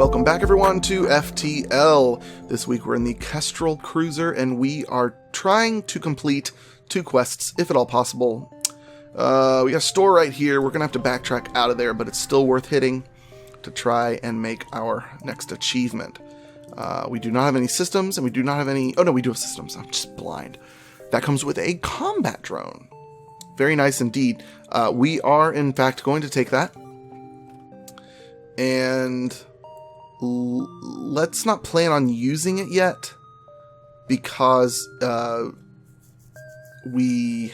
Welcome back everyone to FTL. This week we're in the Kestrel cruiser and we are trying to complete 2 quests, if at all possible. We got a store right here. We're going to have to backtrack out of there, but it's still worth hitting to try and make our next achievement. We do not have any systems and we do not have any... Oh no, we do have systems. I'm just blind. That comes with a combat drone. Very nice indeed. We are in fact going to take that. And... let's not plan on using it yet because we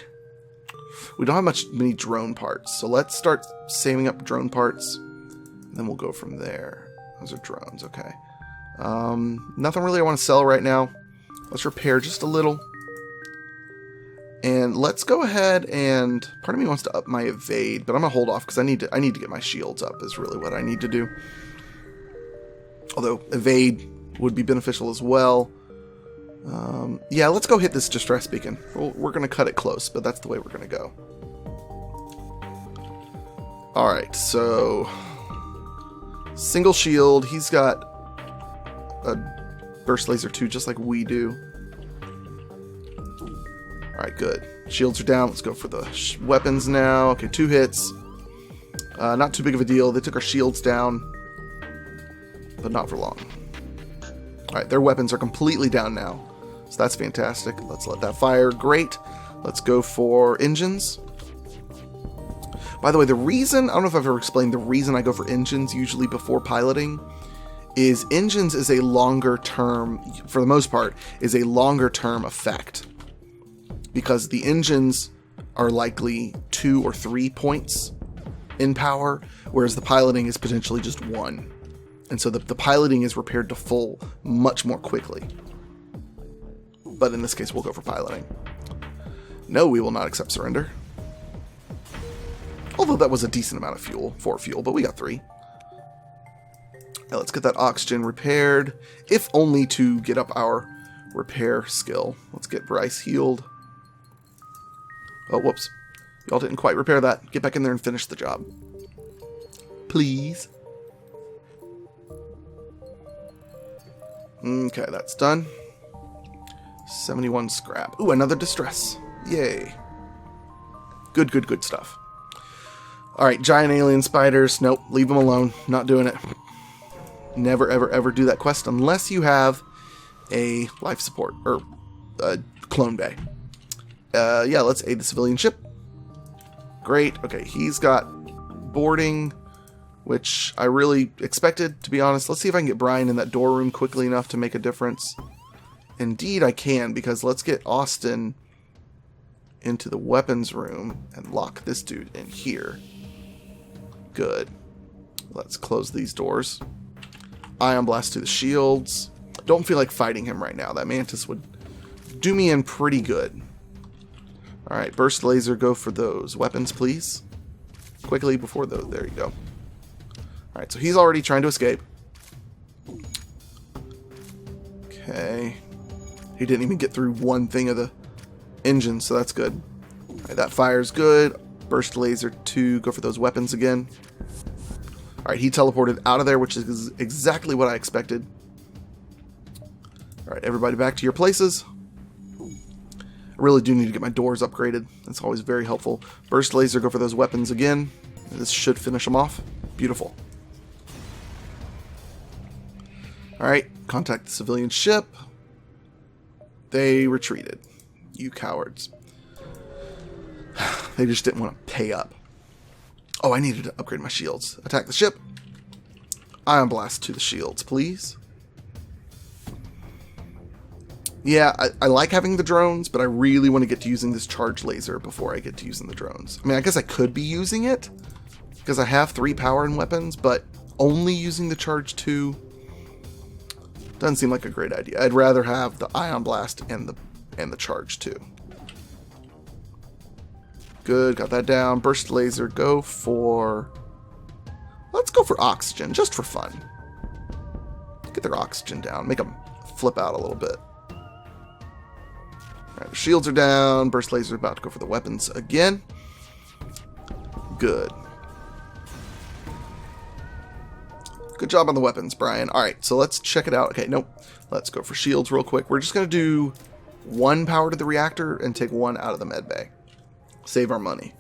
don't have many drone parts. So let's start saving up drone parts and then we'll go from there. Those are drones, okay. Nothing really I want to sell right now. Let's repair just a little. And let's go ahead and part of me wants to up my evade, but I'm gonna hold off because I need to get my shields up is really what I need to do. Although evade would be beneficial as well. Yeah, let's go hit this distress beacon. We're going to cut it close, but that's the way we're going to go. Alright, so... single shield. He's got a burst laser too, just like we do. Alright, good. Shields are down. Let's go for the weapons now. Okay, 2 hits. Not too big of a deal. They took our shields down. But not for long. Alright, their weapons are completely down now. So that's fantastic. Let's let that fire. Great. Let's go for engines. By the way, the reason, I don't know if I've ever explained, the reason I go for engines usually before piloting is engines is a longer term, for the most part, is a longer term effect. Because the engines are likely 2 or 3 points in power, whereas the piloting is potentially just 1. And so the piloting is repaired to full much more quickly. But in this case, we'll go for piloting. No, we will not accept surrender. Although that was a decent amount of fuel, for fuel, but we got 3. Now let's get that oxygen repaired, if only to get up our repair skill. Let's get Bryce healed. Oh, whoops. Y'all didn't quite repair that. Get back in there and finish the job. Please. Okay, that's done. 71 scrap. Ooh, another distress. Yay. Good stuff. Alright, giant alien spiders. Nope, leave them alone. Not doing it. Never, ever do that quest unless you have a life support, or a clone bay. Yeah, let's aid the civilian ship. Great. Okay, he's got boarding, which I really expected, to be honest. Let's see if I can get Brian in that door room quickly enough to make a difference. Indeed, I can, because let's get Austin into the weapons room and lock this dude in here. Good. Let's close these doors. Ion blast to the shields. Don't feel like fighting him right now. That mantis would do me in pretty good. Alright, burst laser, go for those weapons, please. Quickly before those. There you go. Alright, so he's already trying to escape. Okay. He didn't even get through one thing of the engine, so that's good. Alright, that fire's good. Burst laser 2, go for those weapons again. Alright, he teleported out of there, which is exactly what I expected. Alright, everybody back to your places. I really do need to get my doors upgraded. That's always very helpful. Burst laser, go for those weapons again. This should finish them off. Beautiful. Alright, contact the civilian ship. They retreated. You cowards. They just didn't want to pay up. Oh, I needed to upgrade my shields. Attack the ship. Ion blast to the shields, please. Yeah, I like having the drones, but I really want to get to using this charge laser before I get to using the drones. I mean, I guess I could be using it, because I have 3 power and weapons, but only using the charge 2 doesn't seem like a great idea. I'd rather have the ion blast and the charge 2. Good, got that down. Burst laser, go for... let's go for oxygen, just for fun. Get their oxygen down, make them flip out a little bit. Alright, the shields are down. Burst laser about to go for the weapons again. Good. Good job on the weapons, Brian. All right, so let's check it out. Okay, nope. Let's go for shields real quick. We're just going to do 1 power to the reactor and take 1 out of the med bay. Save our money.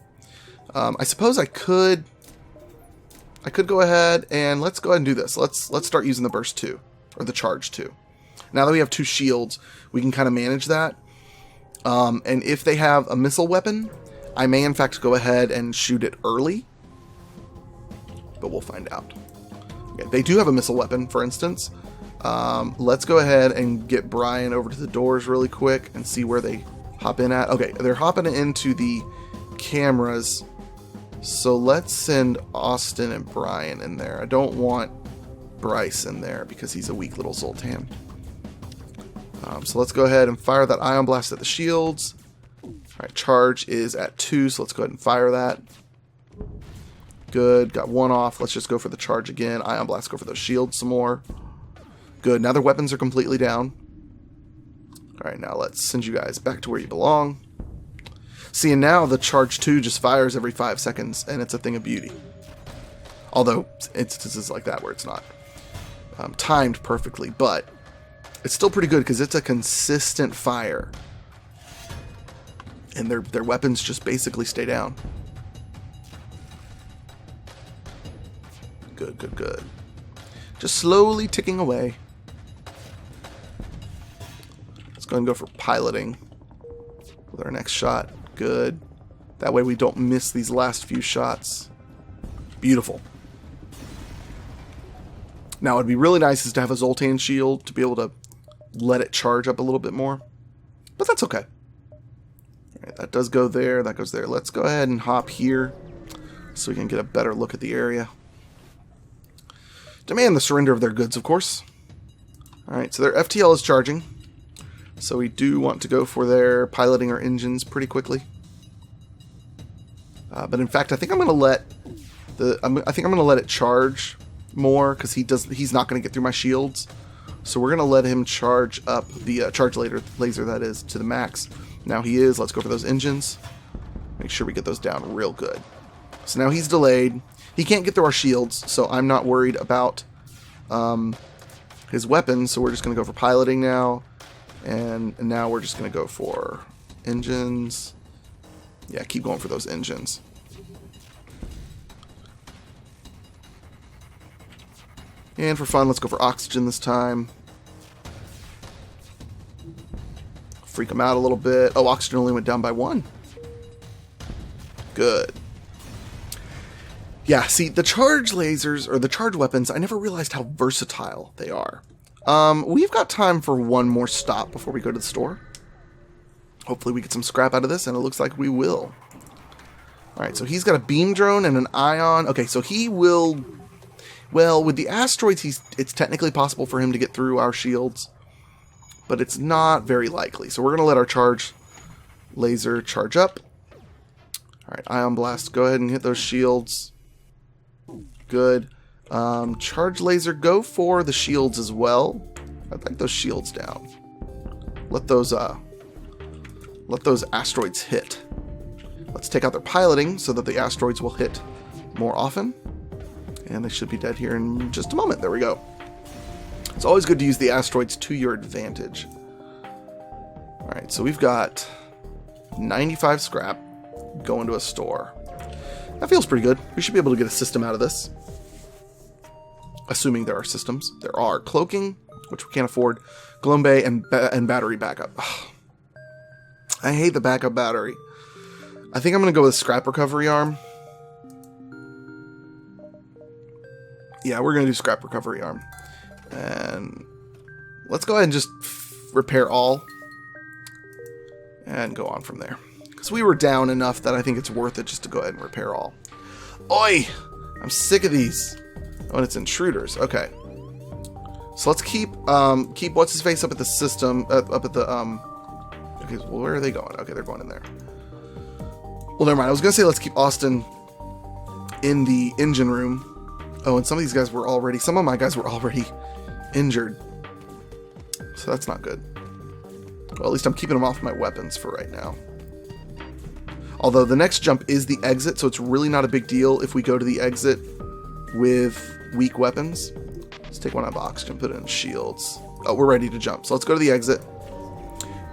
I suppose I could go ahead and let's go ahead and do this. Let's start using the burst 2 or the charge 2. Now that we have 2 shields, we can kind of manage that. And if they have a missile weapon, I may in fact go ahead and shoot it early, but we'll find out. Okay, they do have a missile weapon, for instance. Let's go ahead and get Brian over to the doors really quick and see where they hop in at. Okay, they're hopping into the cameras. So let's send Austin and Brian in there. I don't want Bryce in there because he's a weak little Zoltan. So let's go ahead and fire that ion blast at the shields. All right, charge is at 2, so let's go ahead and fire that. Good, got 1 off. Let's just go for the charge again. Ion blast, go for those shields some more. Good, now their weapons are completely down. All right, now let's send you guys back to where you belong. See, and now the charge 2 just fires every 5 seconds, and it's a thing of beauty. Although, instances like that where it's not timed perfectly, but it's still pretty good because it's a consistent fire. And their weapons just basically stay down. Good, good, good. Just slowly ticking away. Let's go and go for piloting with our next shot. Good. That way we don't miss these last few shots. Beautiful. Now, it'd be really nice is to have a Zoltan shield to be able to let it charge up a little bit more. But that's okay. All right, that does go there. That goes there. Let's go ahead and hop here so we can get a better look at the area. Demand the surrender of their goods, of course. All right, so their FTL is charging. So we do want to go for their piloting our engines pretty quickly. But in fact, I think I'm going to let it charge more because he's not going to get through my shields. So we're going to let him charge up the charge laser that is to the max. Now he is. Let's go for those engines. Make sure we get those down real good. So now he's delayed. He can't get through our shields, so I'm not worried about his weapons. So we're just going to go for piloting now. And now we're just going to go for engines. Yeah, keep going for those engines. And for fun, let's go for oxygen this time. Freak them out a little bit. Oh, oxygen only went down by 1. Good. Yeah, see, the charge lasers, or the charge weapons, I never realized how versatile they are. We've got time for one more stop before we go to the store. Hopefully we get some scrap out of this, and it looks like we will. Alright, so he's got a beam drone and an ion. Okay, so he will... Well, with the asteroids, it's technically possible for him to get through our shields, but it's not very likely. So we're going to let our charge laser charge up. Alright, ion blast, go ahead and hit those shields. Good. Charge laser, go for the shields as well. I'd like those shields down. Let those asteroids hit. Let's take out their piloting so that the asteroids will hit more often. And they should be dead here in just a moment. There we go. It's always good to use the asteroids to your advantage. Alright, so we've got 95 scrap going to a store. That feels pretty good. We should be able to get a system out of this. Assuming there are systems. There are. Cloaking, which we can't afford. Gloom Bay and battery backup. Ugh. I hate the backup battery. I think I'm going to go with scrap recovery arm. Yeah, we're going to do scrap recovery arm. And let's go ahead and just repair all. And go on from there. Because we were down enough that I think it's worth it just to go ahead and repair all. Oi! I'm sick of these. Oh, and it's intruders. Okay. So let's keep what's his face up at the system, up at the okay, well, where are they going? Okay, they're going in there. Well, never mind. I was gonna say let's keep Austin in the engine room. Oh, and some of my guys were already injured. So that's not good. Well, at least I'm keeping them off my weapons for right now. Although the next jump is the exit, so it's really not a big deal if we go to the exit with weak weapons. Let's take one out of oxygen, put it in shields. Oh, we're ready to jump. So let's go to the exit.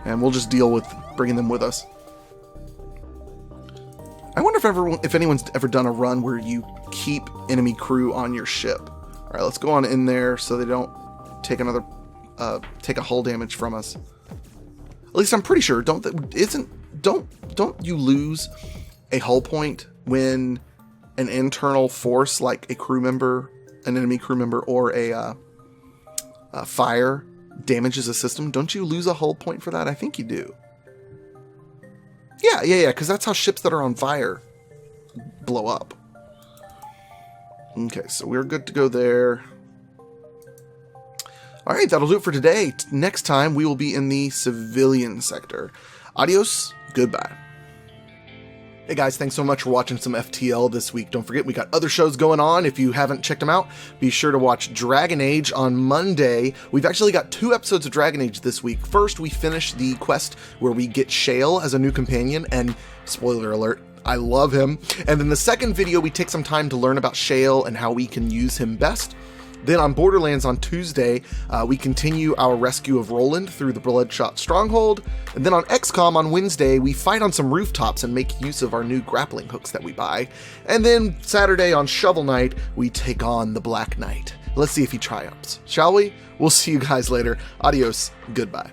And we'll just deal with bringing them with us. I wonder if anyone's ever done a run where you keep enemy crew on your ship. All right, let's go on in there so they don't take take a hull damage from us. At least I'm pretty sure. Don't you lose a hull point when an internal force like a crew member, an enemy crew member, or a fire damages a system? Don't you lose a hull point for that? I think you do. Yeah, because that's how ships that are on fire blow up. Okay, so we're good to go there. All right, that'll do it for today. Next time, we will be in the civilian sector. Adios, goodbye. Hey guys, thanks so much for watching some FTL this week. Don't forget, we got other shows going on. If you haven't checked them out, be sure to watch Dragon Age on Monday. We've actually got 2 episodes of Dragon Age this week. First, we finish the quest where we get Shale as a new companion, and spoiler alert, I love him. And then the second video, we take some time to learn about Shale and how we can use him best. Then on Borderlands on Tuesday, we continue our rescue of Roland through the Bloodshot Stronghold. And then on XCOM on Wednesday, we fight on some rooftops and make use of our new grappling hooks that we buy. And then Saturday on Shovel Knight, we take on the Black Knight. Let's see if he triumphs, shall we? We'll see you guys later. Adios, goodbye.